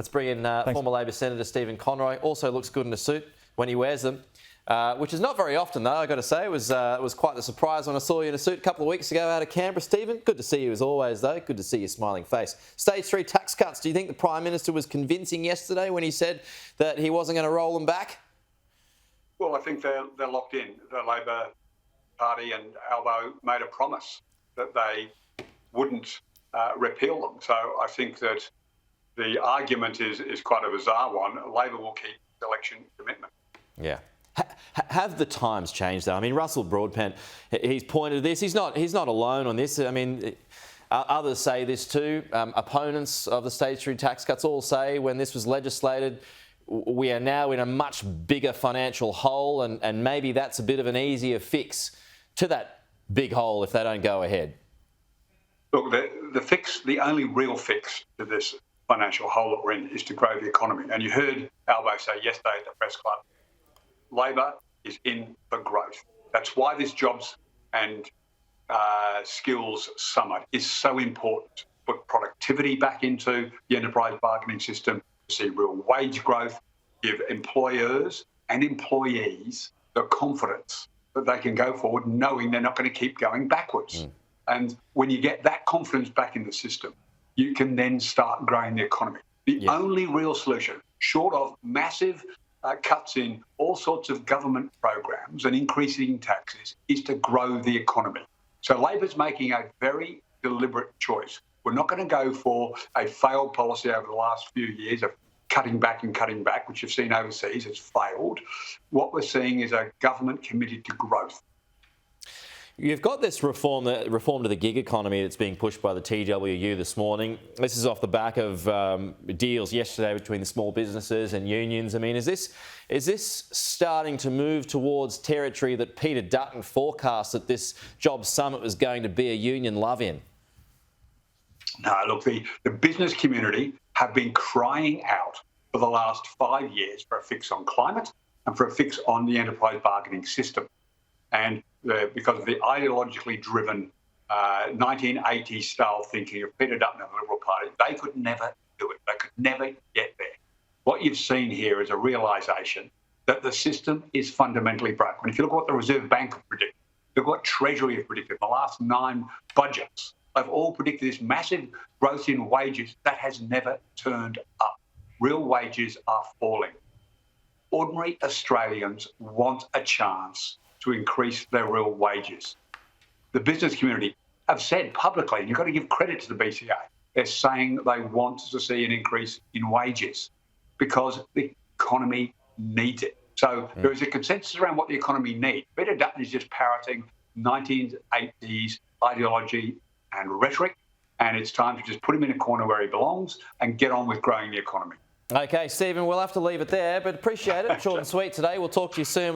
Let's bring in former Labor Senator Stephen Conroy. Also looks good in a suit when he wears them, which is not very often, though, I've got to say. It was quite the surprise when I saw you in a suit a couple of weeks ago out of Canberra, Stephen. Good to see you as always, though. Good to see your smiling face. Stage 3 tax cuts. Do you think the Prime Minister was convincing yesterday when he said that he wasn't going to roll them back? Well, I think they're locked in. The Labor Party and Albo made a promise that they wouldn't repeal them. So I think that the argument is quite a bizarre one. Labor will keep the election commitment. Yeah. Have the times changed, though? I mean, Russell Broadbent, he's pointed to this. He's not alone on this. I mean, others say this too. Opponents of the Stage 3 tax cuts all say when this was legislated, we are now in a much bigger financial hole, and maybe that's a bit of an easier fix to that big hole if they don't go ahead. Look, the only real fix to this financial hole that we're in is to grow the economy. And you heard Albo say yesterday at the press club, Labor is in for growth. That's why this Jobs and Skills Summit is so important. Put productivity back into the enterprise bargaining system, see real wage growth, give employers and employees the confidence that they can go forward knowing they're not going to keep going backwards. And when you get that confidence back in the system, you can then start growing the economy. The only real solution, short of massive cuts in all sorts of government programs and increasing taxes, is to grow the economy. So Labor's making a very deliberate choice. We're not going to go for a failed policy over the last few years of cutting back, which you've seen overseas. It's failed. What we're seeing is a government committed to growth. You've got this reform to the gig economy that's being pushed by the TWU this morning. This is off the back of deals yesterday between the small businesses and unions. I mean, is this starting to move towards territory that Peter Dutton forecast that this Jobs Summit was going to be a union love-in? No, look, the business community have been crying out for the last 5 years for a fix on climate and for a fix on the enterprise bargaining system. And because of the ideologically driven 1980s style thinking of Peter Dutton and the Liberal Party, they could never do it. They could never get there. What you've seen here is a realisation that the system is fundamentally broken. If you look at what the Reserve Bank have predicted, look what Treasury have predicted, the last 9 budgets, they've all predicted this massive growth in wages that has never turned up. Real wages are falling. Ordinary Australians want a chance to increase their real wages. The business community have said publicly, and you've got to give credit to the BCA, they're saying they want to see an increase in wages because the economy needs it. So there is a consensus around what the economy needs. Peter Dutton is just parroting 1980s ideology and rhetoric, and it's time to just put him in a corner where he belongs and get on with growing the economy. Okay, Stephen, we'll have to leave it there, but appreciate it. Short and sweet today. We'll talk to you soon.